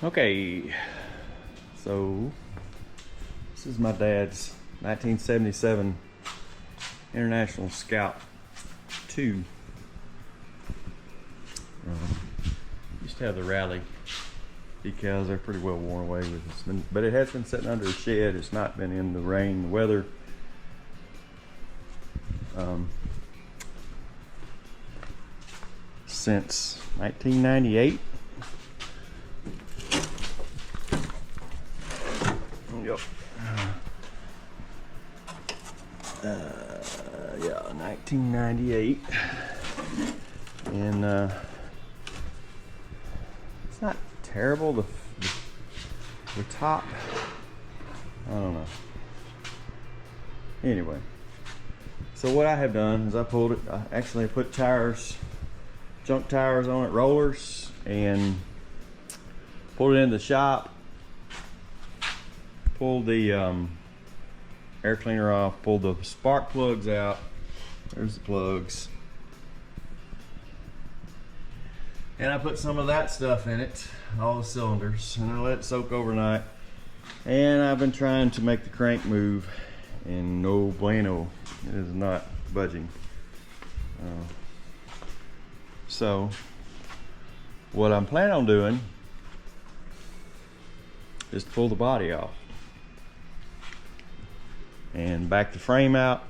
Okay, so this is my dad's 1977 International Scout 2. Used to have the rally decals. They're pretty well worn away with this, but it has been sitting under a shed. It's not been in the rain, the weather. Since 1998. Yep. Yeah, 1998. And it's not terrible. The top, I don't know. Anyway, so what I have done is I pulled it. I actually put tires, junk tires on it, rollers, and pulled it in the shop. Pulled the air cleaner off, pulled the spark plugs out. There's the plugs. And I put some of that stuff in it, all the cylinders, and I let it soak overnight. And I've been trying to make the crank move, and no bueno, it is not budging. So what I'm planning on doing is to pull the body off and back the frame out,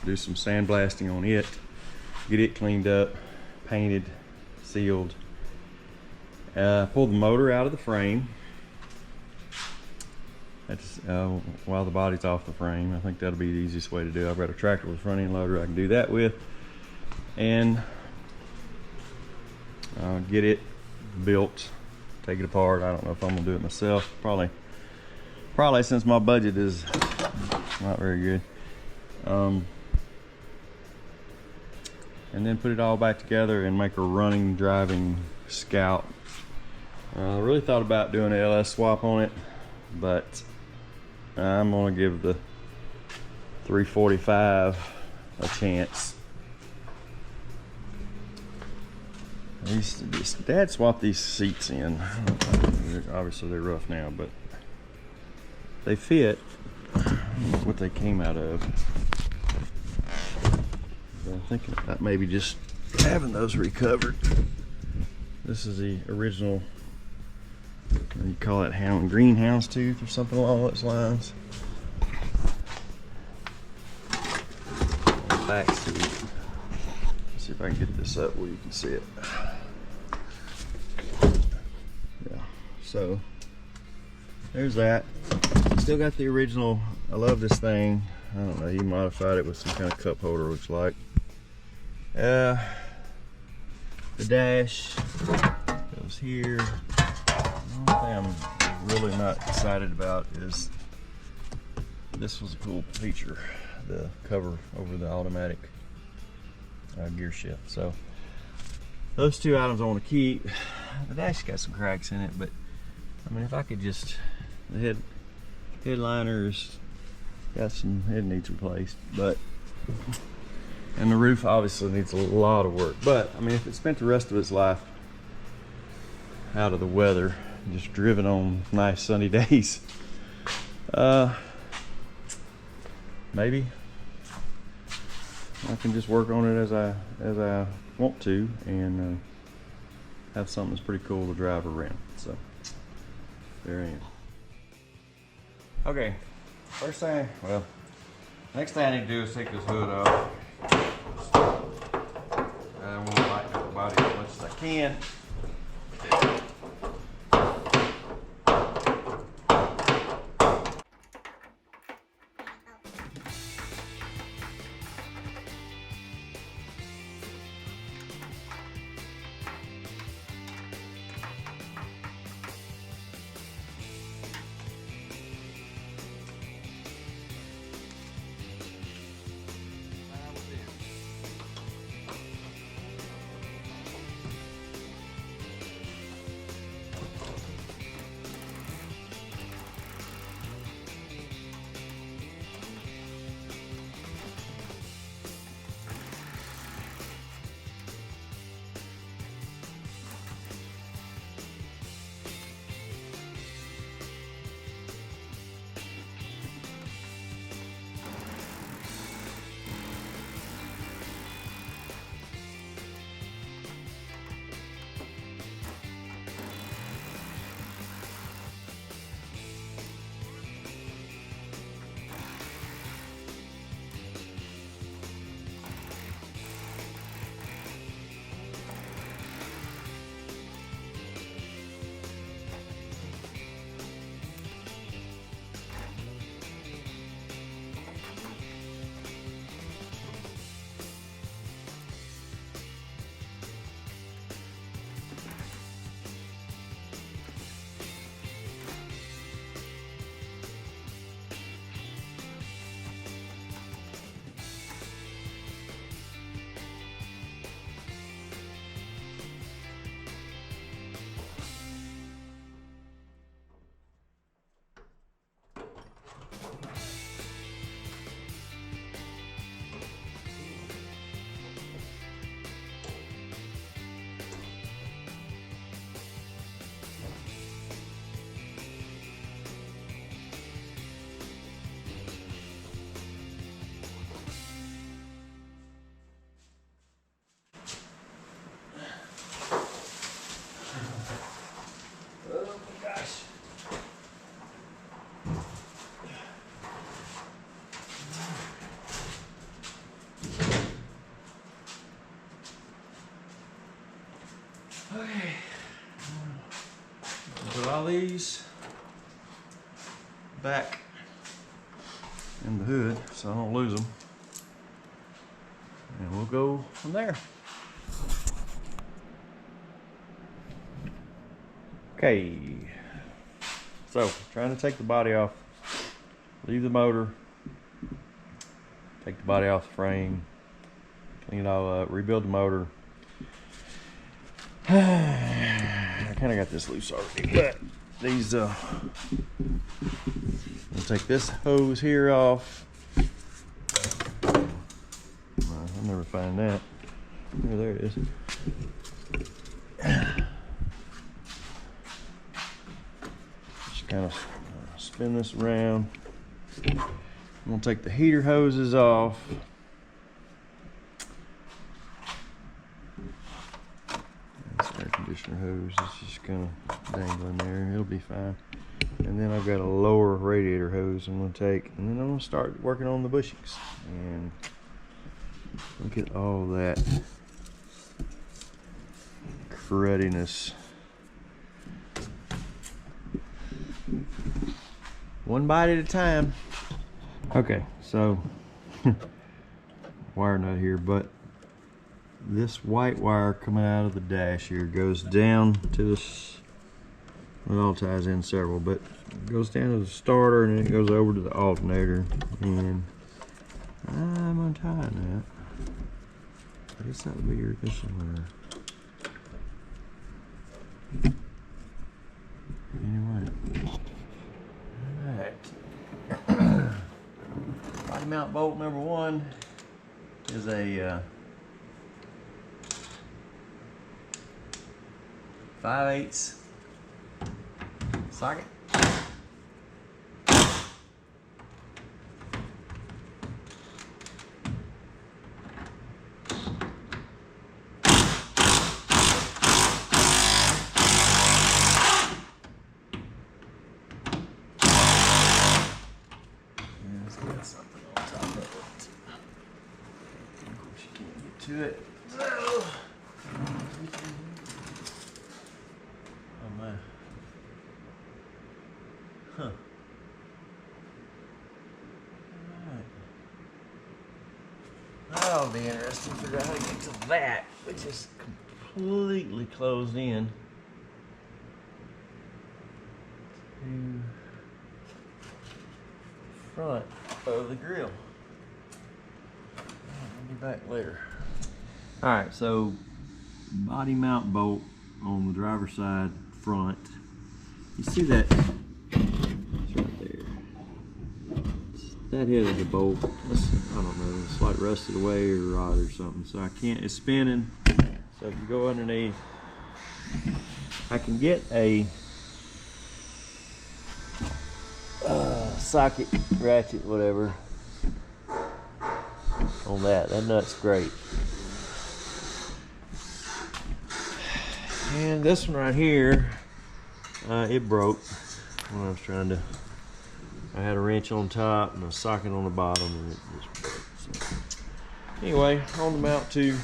do some sandblasting on it, get it cleaned up, painted, sealed, pull the motor out of the frame. That's while the body's off the frame. I think that'll be the easiest way to do it. I've got a tractor with a front end loader I can do that with, and get it built, take it apart. I don't know if I'm gonna do it myself. Probably since my budget is not very good. And then put it all back together and make a running, driving Scout. I really thought about doing an LS swap on it, but I'm gonna give the 345 a chance. Dad swapped these seats in. Obviously they're rough now, but they fit what they came out of. So I'm thinking about maybe just having those recovered. This is the original, you call it green houndstooth or something along those lines. Back seat. Let's see if I can get this up where you can see it. Yeah, so there's that. Still got the original. I love this thing. I don't know, he modified it with some kind of cup holder, looks like. The dash goes here. The only thing I'm really not excited about is this was a cool feature, the cover over the automatic gear shift. So those two items I want to keep. The dash got some cracks in it, but I mean, if I could just, the headliner's got some, it needs replaced, but, and the roof obviously needs a lot of work. But I mean, if it spent the rest of its life out of the weather, just driven on nice sunny days, maybe I can just work on it as I want to, and have something that's pretty cool to drive around. So there I am. Okay, next thing I need to do is take this hood off. I want to lighten up the body as much as I can. Okay. Put all these back in the hood so I don't lose them. And we'll go from there. Okay. So, trying to take the body off, leave the motor, take the body off the frame, clean it all up, rebuild the motor. I kind of got this loose already, but these, I'll take this hose here off. I'll never find that. Oh, there it is. Just kind of spin this around. I'm gonna take the heater hoses off. This air conditioner hose is just kind of dangling there. It'll be fine. And then I've got a lower radiator hose I'm gonna take, and then I'm gonna start working on the bushings. And look at all that crudiness. One bite at a time. Okay, so wire nut here, but this white wire coming out of the dash here goes down to this. Well, it all ties in several, but it goes down to the starter and then it goes over to the alternator. And I'm untying that. I guess that would be your ignition wire. Anyway. Alright. Body mount bolt number 1 is a 5/8 socket. Something on top of it. Of course, you can't get to it. Oh man. Huh. Alright. That'll be interesting to figure out how to get to that, which is completely closed in. To front of the grill. I'll be back later. Alright, so body mount bolt on the driver's side front. You see that? It's right there. That head of the bolt, I don't know, it's like rusted away or rot or something. So I can't, it's spinning. So if you go underneath, I can get a socket, ratchet, whatever on that. That nut's great. And this one right here, it broke when I was trying to. I had a wrench on top and a socket on the bottom, and it just broke. So anyway, on the mount too,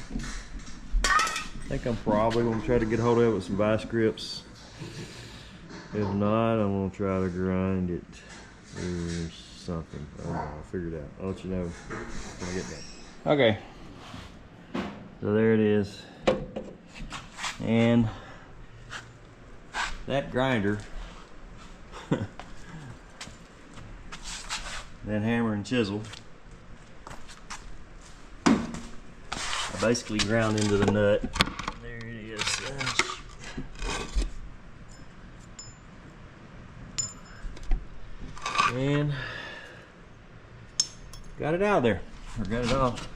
I think I'm probably going to try to get a hold of it with some vice grips. If not, I'm going to try to grind it or something. I don't know, I'll figure it out. I'll let you know when I get back. Okay. So there it is. And that grinder, that hammer and chisel, I basically ground into the nut. There it is. And got it out of there. Or got it off.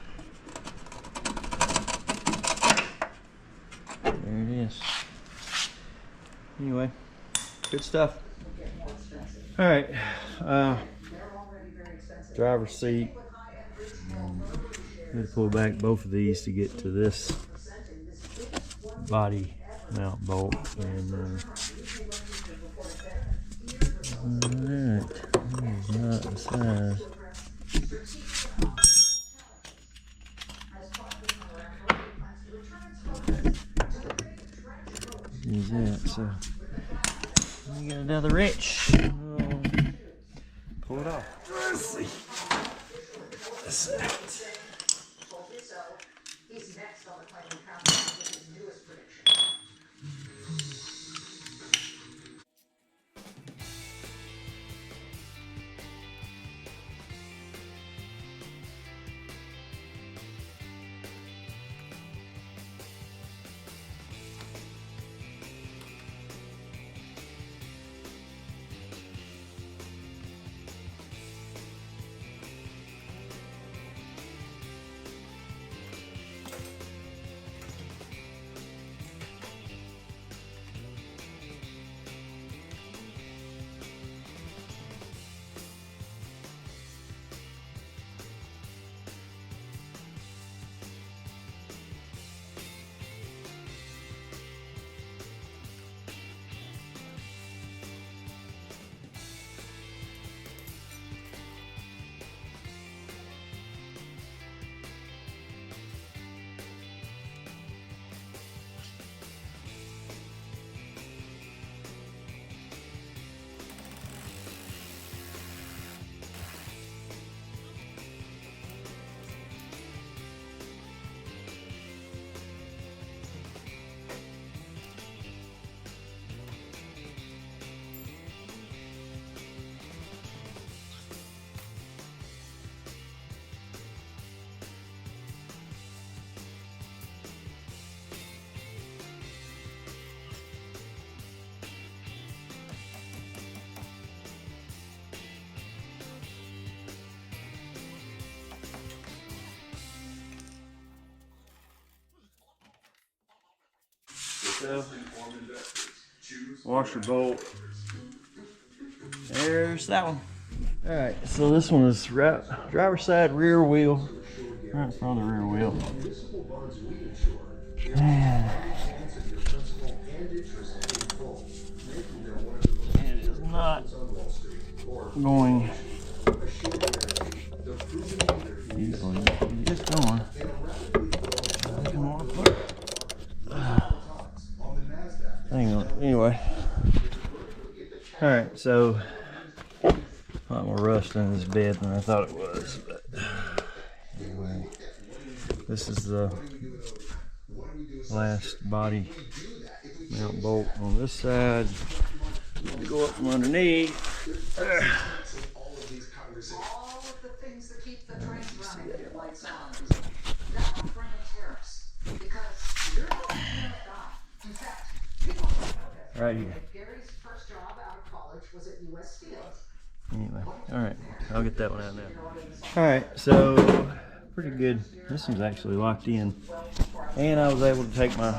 There it is. Anyway, good stuff. All right, driver's seat. I'm going to pull back both of these to get to this body mount bolt. And alright, that is not the size. use that. So we get another wrench. We'll pull it off. Let's see. That's it. So, washer bolt. There's that one. Alright, so this one is driver's side rear wheel. Right in front of the rear wheel. Man. It is not going easily. It's going. Hang on. Anyway. Alright, so a lot more rust in this bed than I thought it was, but anyway. This is the last body mount bolt on this side. Go up from underneath. Right here. Anyway, alright, I'll get that one out now. Alright, so pretty good. This one's actually locked in. And I was able to take my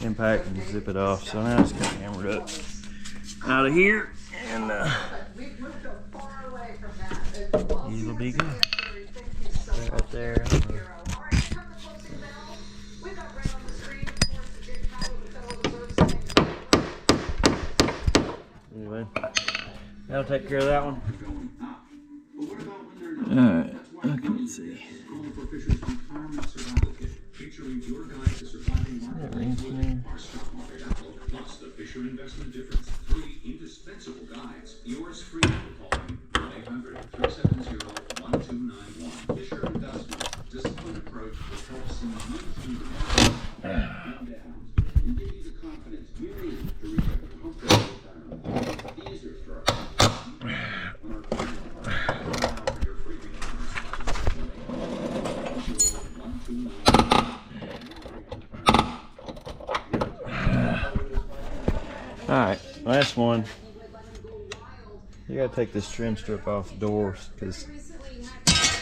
impact and zip it off. So now it's kind of hammered up out of here. And it'll be good. Right there. Anyway, that'll take care of that one. Alright, I can see. That rings to me. Plus the Fisher Investment Difference. 3 indispensable guides. Yours free for calling 1-800-370-1291. Fisher Investment. Disciplined approach that helps in and give you the confidence you need to reach a comfortable retirement. These are for Alright, last one. You gotta take this trim strip off the doors because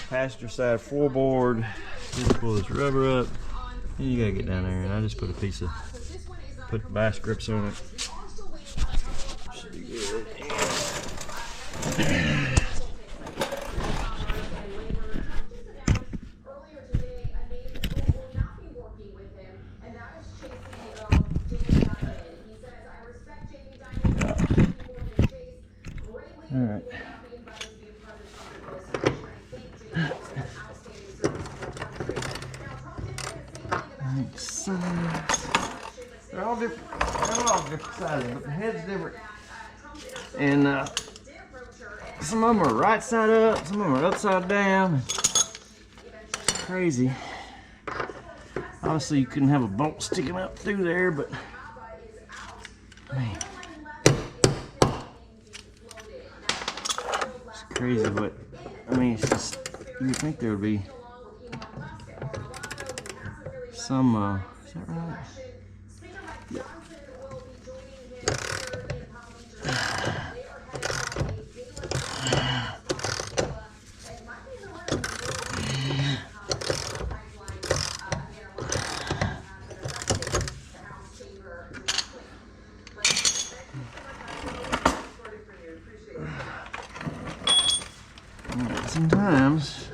passenger side floorboard, just pull this rubber up and you gotta get down there, and I just put a piece of vice grips on it. Should be good. Alright. They're all different. They're all different sizes, but the head's different. And some of them are right side up, some of them are upside down. Crazy. Obviously, you couldn't have a bolt sticking up through there, but man, it's crazy. But I mean, it's just, you would think there would be some. Is that right? Yeah. Sometimes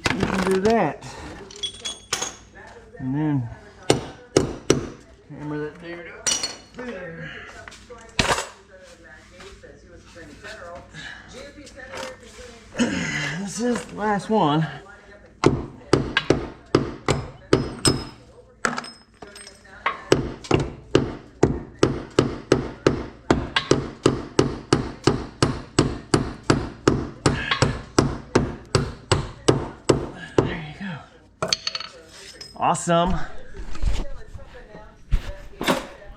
you can do that, and then hammer that dude up through there. This is the last one. Awesome.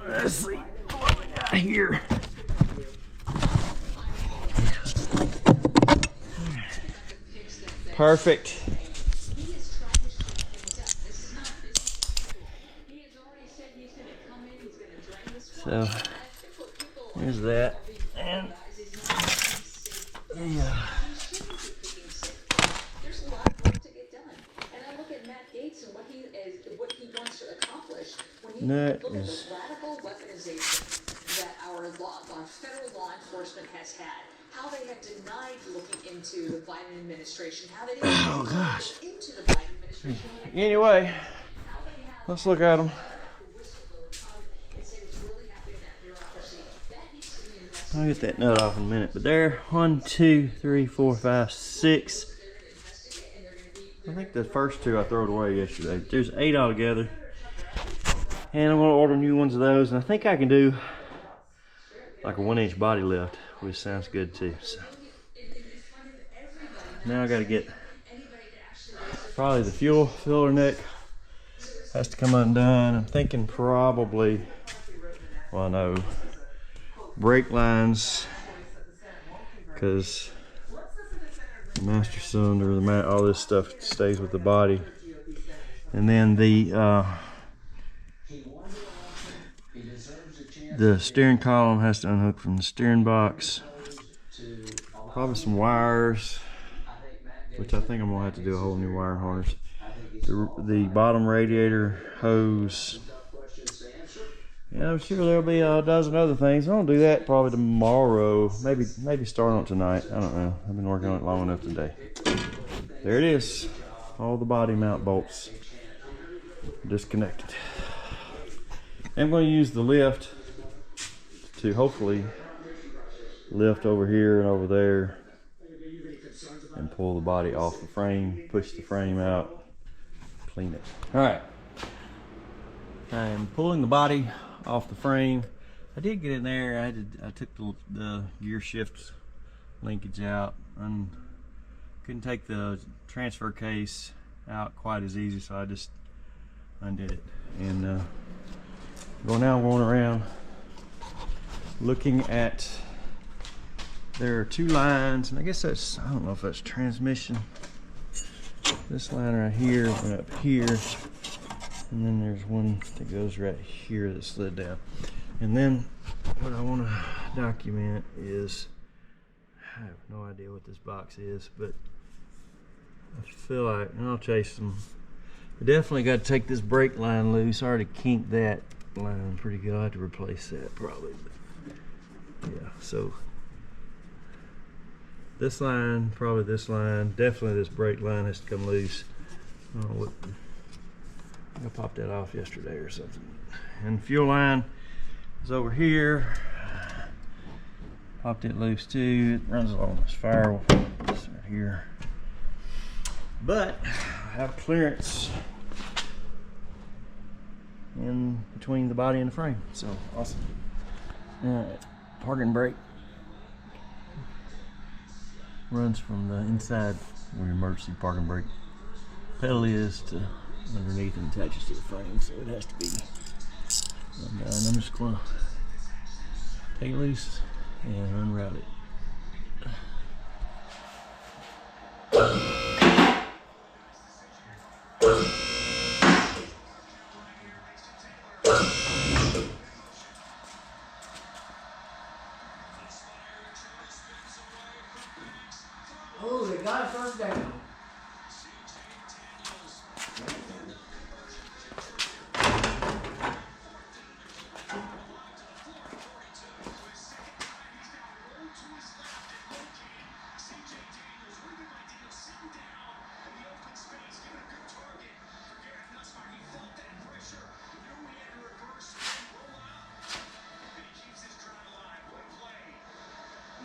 Let's see what we got here. Perfect. So here's that. And yeah. That is radical weaponization that our federal law enforcement has had. How they have denied looking into the Biden administration. How they didn't gosh. into the Biden administration. Anyway, let's look at them. I'll get that nut off in a minute. But there, 1, 2, 3, 4, 5, 6. I think the first 2 I threw away yesterday. There's 8 altogether. And I'm going to order new ones of those. And I think I can do like a 1-inch body lift, which sounds good too. So now I got to get probably the fuel filler neck has to come undone. I'm thinking probably, well, no, brake lines, because the master cylinder, all this stuff stays with the body. And then the steering column has to unhook from the steering box. Probably some wires, which I think I'm gonna have to do a whole new wire harness. The bottom radiator hose. Yeah, I'm sure there'll be a dozen other things. I'll do that probably tomorrow. Maybe start on it tonight. I don't know. I've been working on it long enough today. There it is. All the body mount bolts disconnected. I'm going to use the lift to hopefully lift over here and over there and pull the body off the frame, push the frame out, clean it. All right, I'm pulling the body off the frame. I did get in there. I took the gear shift linkage out and couldn't take the transfer case out quite as easy, so I just undid it. And now I'm going around looking at, there are 2 lines, and I guess that's, I don't know if that's transmission. This line right here and up here, and then there's one that goes right here that slid down. And then what I want to document is, I have no idea what this box is, but I feel like, and I'll chase them. I definitely got to take this brake line loose. I already kinked that line pretty good. I'll have to replace that probably. But yeah, so this line, probably this line, definitely this brake line has to come loose. I popped that off yesterday or something. And the fuel line is over here. Popped it loose too. It runs along this firewall. This right here. But I have clearance in between the body and the frame. So awesome. Alright, parking brake. Runs from the inside where your emergency parking brake pedal is to underneath and attaches to the frame, so it has to be undone. I'm just going to take it loose and unroute it. Oh, they got it first down.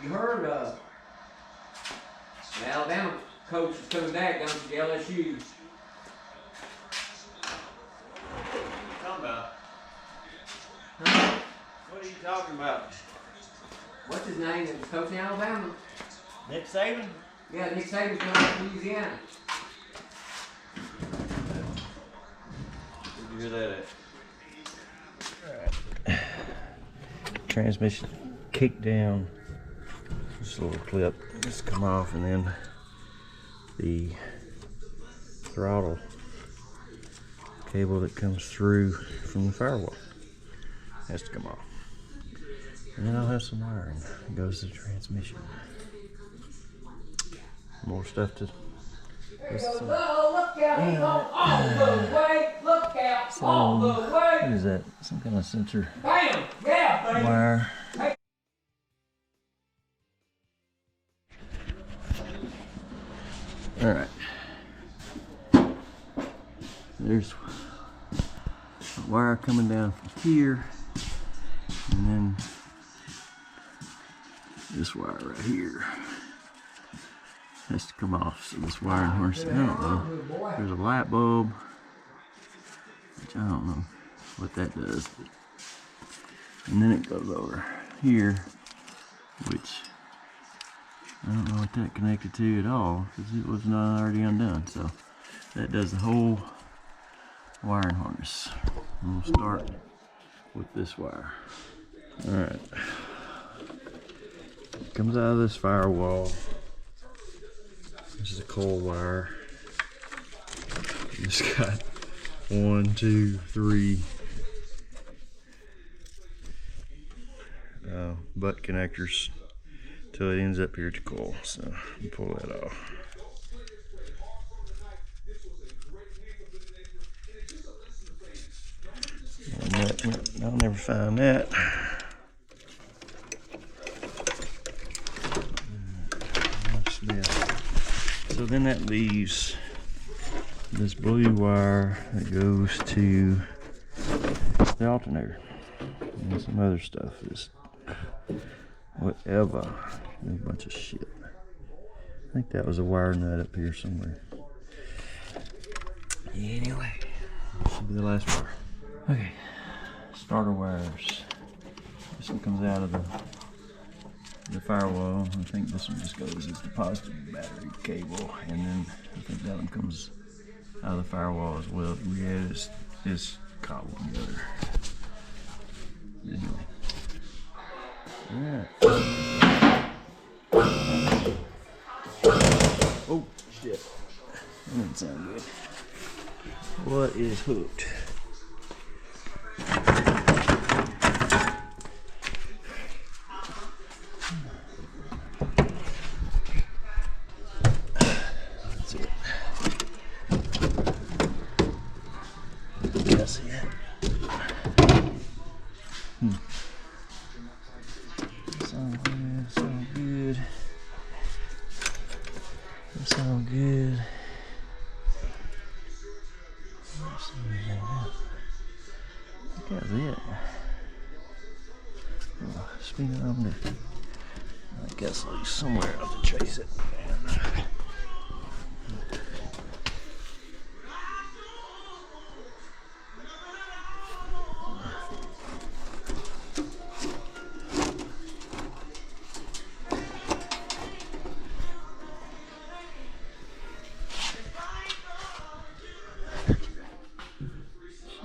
You heard the Alabama coach is coming back down to the LSU. What are you talking about? Huh? What are you talking about? What's his name that was coaching Alabama? Nick Saban? Yeah, Nick Saban's coming back to Louisiana. Where'd you hear that at? Transmission kick down. Just a little clip. Just come off, and then the throttle cable that comes through from the firewall has to come off. And then I'll have some wiring that goes to the transmission. More stuff to. Look out, he's on the way. Look out, on the way. What is that? Some kind of sensor Bam! Yeah, baby. wire. All right. There's a wire coming down from here, and then this wire right here has to come off. So this wiring harness, I don't know. There's a light bulb, which I don't know what that does. And then it goes over here, which I don't know what that connected to at all, because it was not already undone. So that does the whole wiring harness. And we'll start with this wire. Alright. Comes out of this firewall. This is a coil wire. It's got 1, 2, 3 butt connectors till it ends up here at the coil. So you pull that off. I'll never find that. So then that leaves this blue wire that goes to the alternator and some other stuff. Is whatever, a bunch of shit. I think that was a wire nut up here somewhere. Anyway, this should be the last wire. Okay, starter wires. This one comes out of the firewall. I think this one just goes as the positive battery cable, and then I think that one comes out of the firewall as well. Yeah, it's cobbled together. Anyway. Alright. Oh shit. That didn't sound good. What is hooked? That's it. Yes, yeah. Sound good. That sound good. That's it. Spin it on there. guess like somewhere else to chase it. And,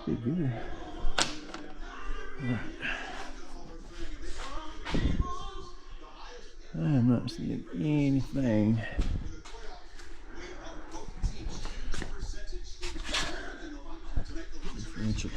be good. Right. I'm not seeing anything. Differential.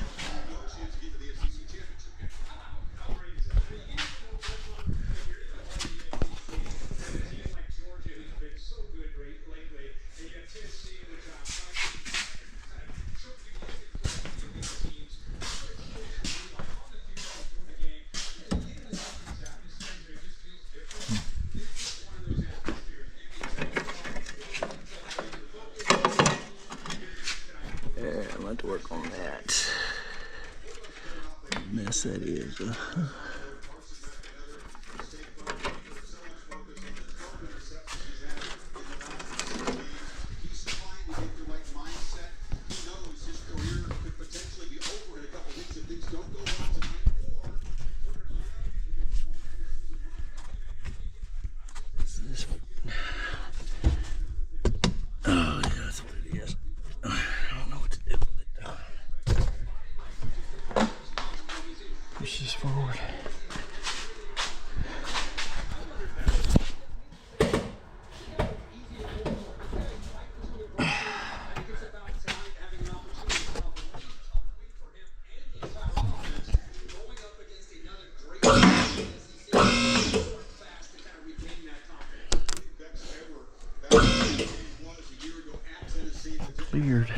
Yeah, I'll have to work on that. Mess that is. This one. Oh, yeah, that's what it is. I don't know what to do with it though. Push this forward. Weird.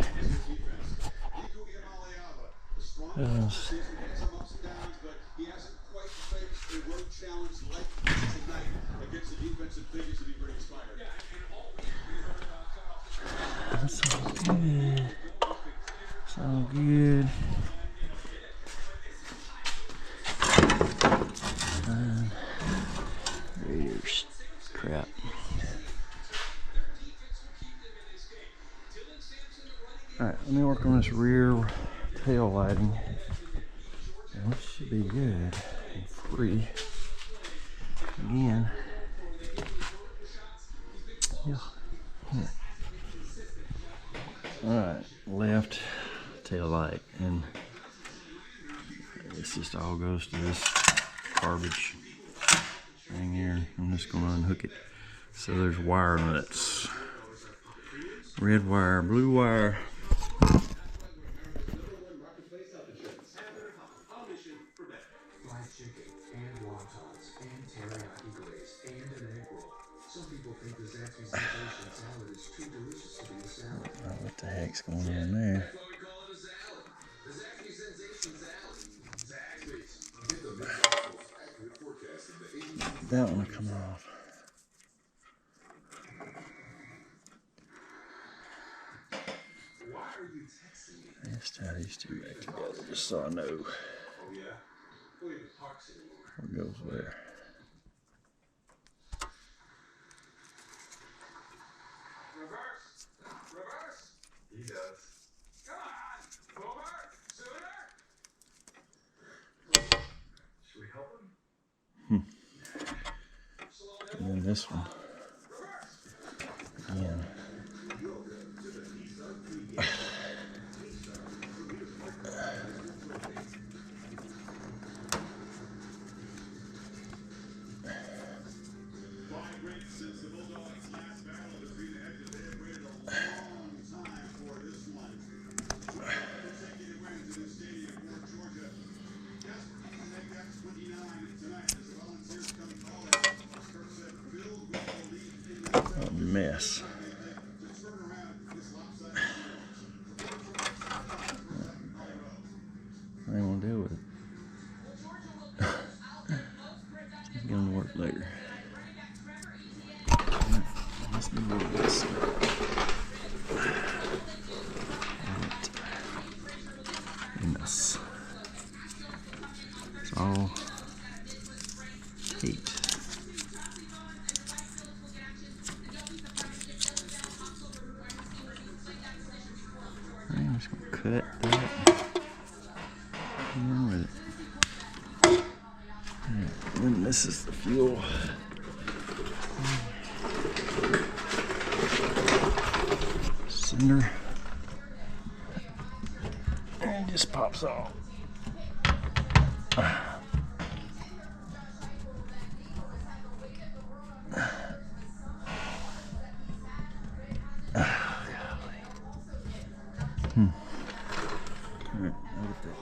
That's all good. It's all good. Raiders. Crap. Alright, let me work on this rear tail lighting. That should be good and free. Again. Yeah. Alright, left tail light, and this just all goes to this garbage thing here. I'm just gonna unhook it. So there's wire nuts. Red wire, blue wire. What the heck's going on there? That one will come off. Let's tie these two back together just so I know what goes where. He does. Come on, over, sooner. Should we help him? And then this one. Again. A mess. I ain't gonna deal with it. It's gonna work later. Let's do this. Mess. It's all heat. cut that in with it. And this is the fuel. Center. And it just pops off. Alright, I'll get that.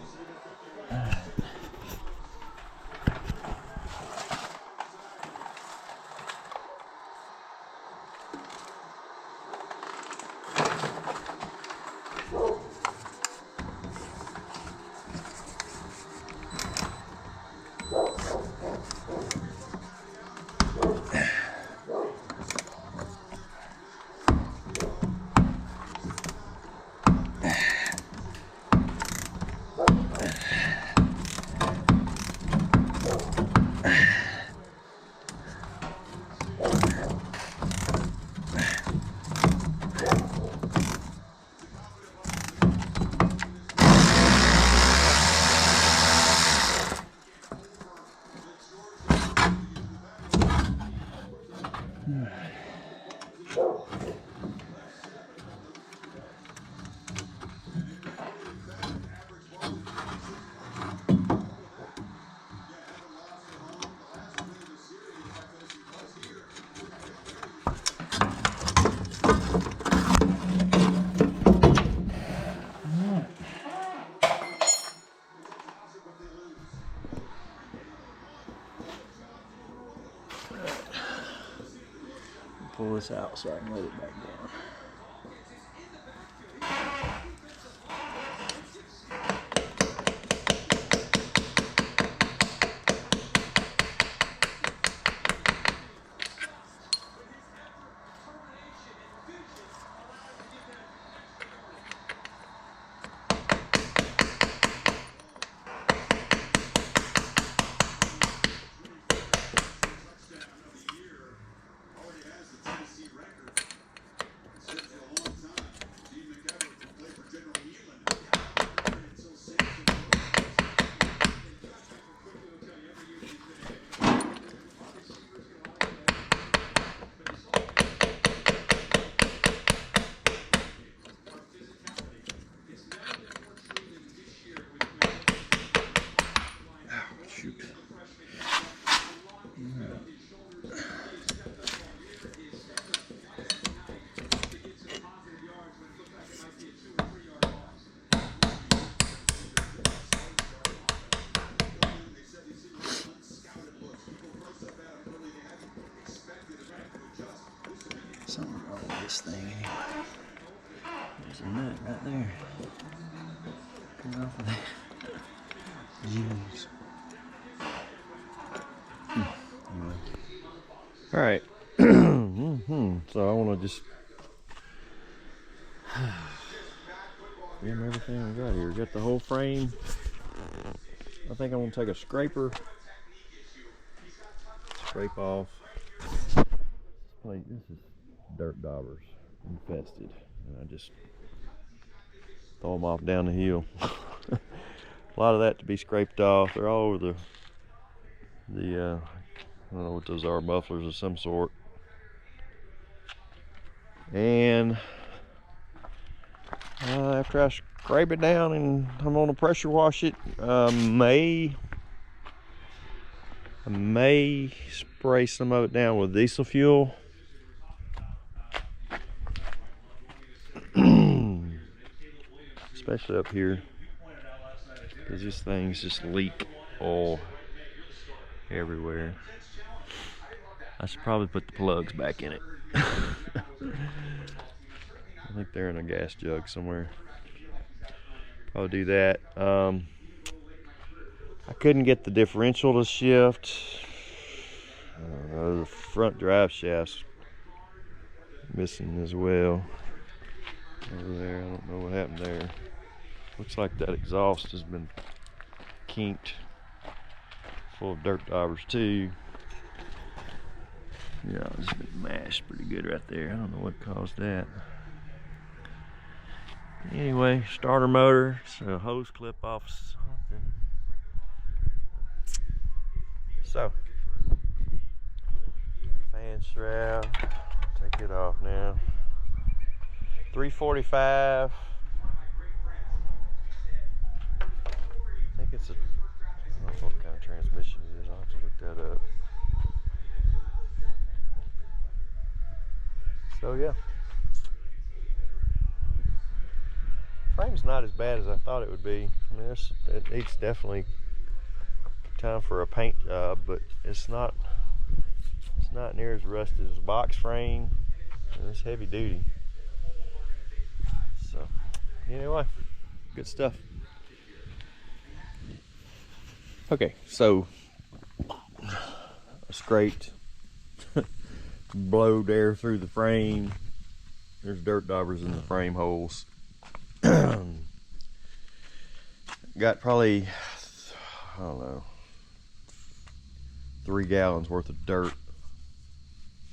Pull this out so I can let it back down. Something wrong with this thing anyway. There's a nut right there. Come off of that. Jeez. Anyway. Alright. So I want to just trim everything we got here. Got the whole frame. I think I'm going to take a scraper. Scrape off. Like, this is dirt daubers infested, and I just throw them off down the hill. A lot of that to be scraped off. They're all over the I don't know what those are, mufflers of some sort. And after I scrape it down and I'm gonna pressure wash it, I may spray some of it down with diesel fuel. Especially up here, because these things just leak oil everywhere. I should probably put the plugs back in it. I think they're in a gas jug somewhere. I'll do that. I couldn't get the differential to shift. The front drive shaft's missing as well. Over there, I don't know what happened there. Looks like that exhaust has been kinked, full of dirt daubers too. Yeah, it's been mashed pretty good right there. I don't know what caused that. Anyway, starter motor, so hose clip off something. So, fan shroud, take it off now. 345. I think it's a, I don't know what kind of transmission it is, I'll have to look that up. So yeah. Frame's not as bad as I thought it would be. I mean, it needs definitely time for a paint job, but it's not near as rusted as a box frame, and it's heavy duty. So anyway, good stuff. Okay, so I scraped, blowed air through the frame. There's dirt daubers in the frame holes. Got probably, I don't know, 3 gallons worth of dirt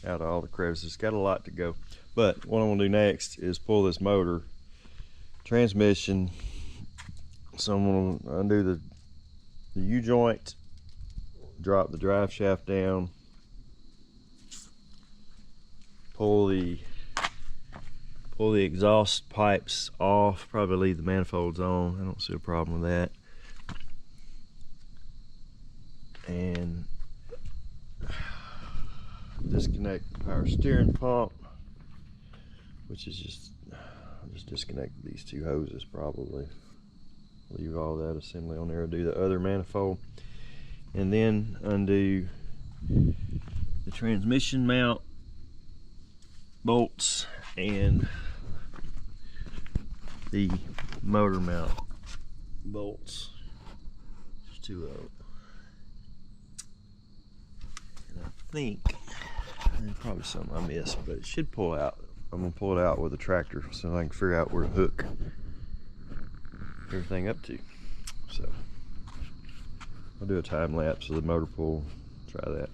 out of all the crevices. Got a lot to go. But what I'm gonna do next is pull this motor, transmission. So I'm gonna undo the U-joint, drop the drive shaft down, pull the exhaust pipes off, probably leave the manifolds on. I don't see a problem with that. And disconnect the power steering pump, which is just disconnect these 2 hoses probably. Leave all that assembly on there, do the other manifold, and then undo the transmission mount bolts and the motor mount bolts. There's 2 of them. And I think there's probably something I missed, but it should pull out. I'm gonna pull it out with a tractor so I can figure out where to hook everything up to. So I'll do a time lapse of the motor pull, try that.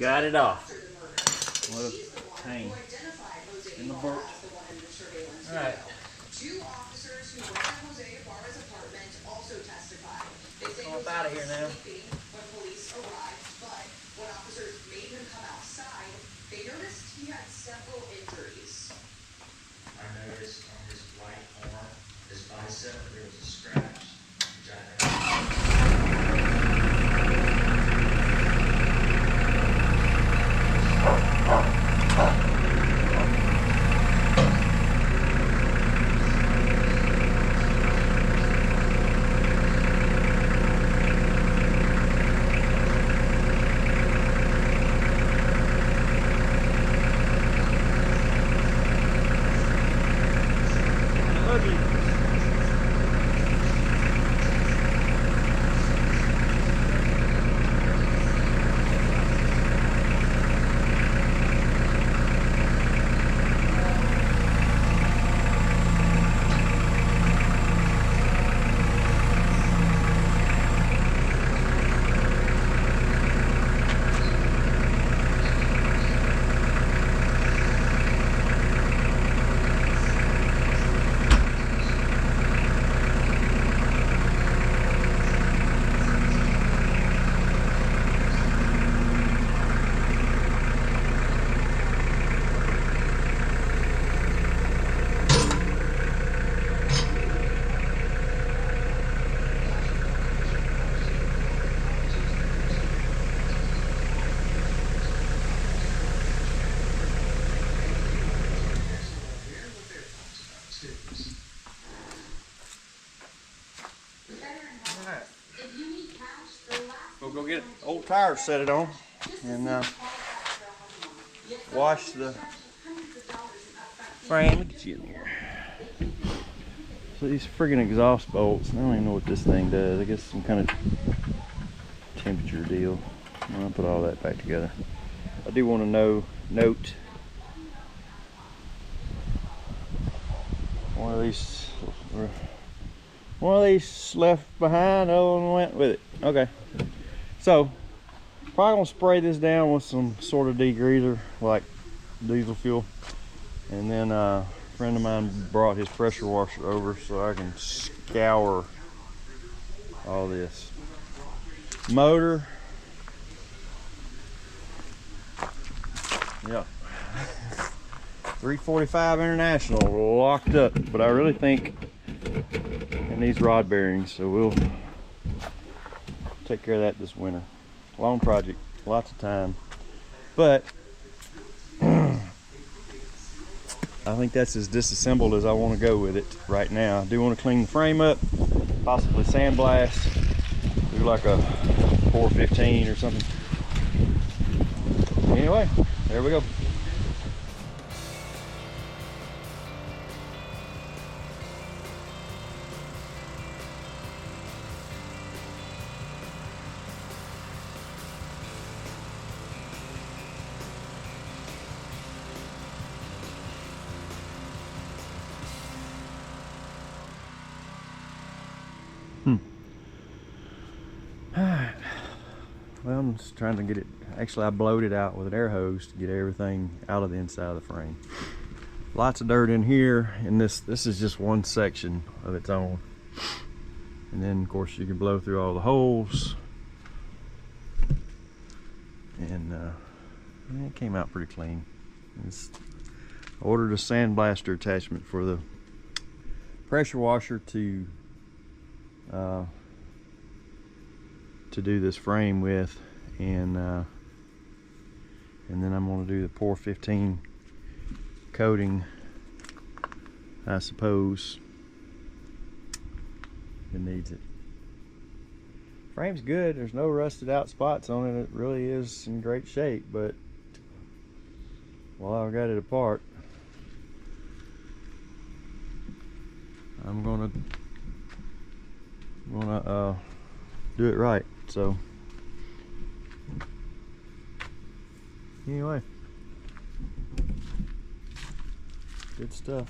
got it off. What a pain in the butt. All right. Two officers who were at Jose Ibarra's apartment also testified. They say he was Out of here now. sleeping when police arrived, but when officers made him come outside, they noticed he had several injuries. I noticed on his right arm, his bicep, there was a scratch, which I noticed. We'll go get old tires, set it on, and wash the frame. Look at you in here. So these friggin' exhaust bolts, I don't even know what this thing does. I guess some kind of temperature deal. I'll put all that back together. I do want to note one of these left behind, the other one went with it. Okay. So, probably gonna spray this down with some sort of degreaser, like diesel fuel. And then a friend of mine brought his pressure washer over so I can scour all this. Motor. Yep. 345 International locked up, but I really think it needs rod bearings, so we'll take care of that this winter. Long project, lots of time, but I think that's as disassembled as I want to go with it right now. I do want to clean the frame up, possibly sandblast, do like a 415 or something. Anyway, there we go. Alright, well, I'm just trying to get it. Actually, I blowed it out with an air hose to get everything out of the inside of the frame. Lots of dirt in here, and this is just one section of its own. And then, of course, you can blow through all the holes. And it came out pretty clean. I ordered a sandblaster attachment for the pressure washer to do this frame with, and then I'm going to do the 415 coating, I suppose. It needs it. Frame's good. There's no rusted out spots on it. It really is in great shape, but while I got it apart, I'm gonna do it right. So anyway, good stuff.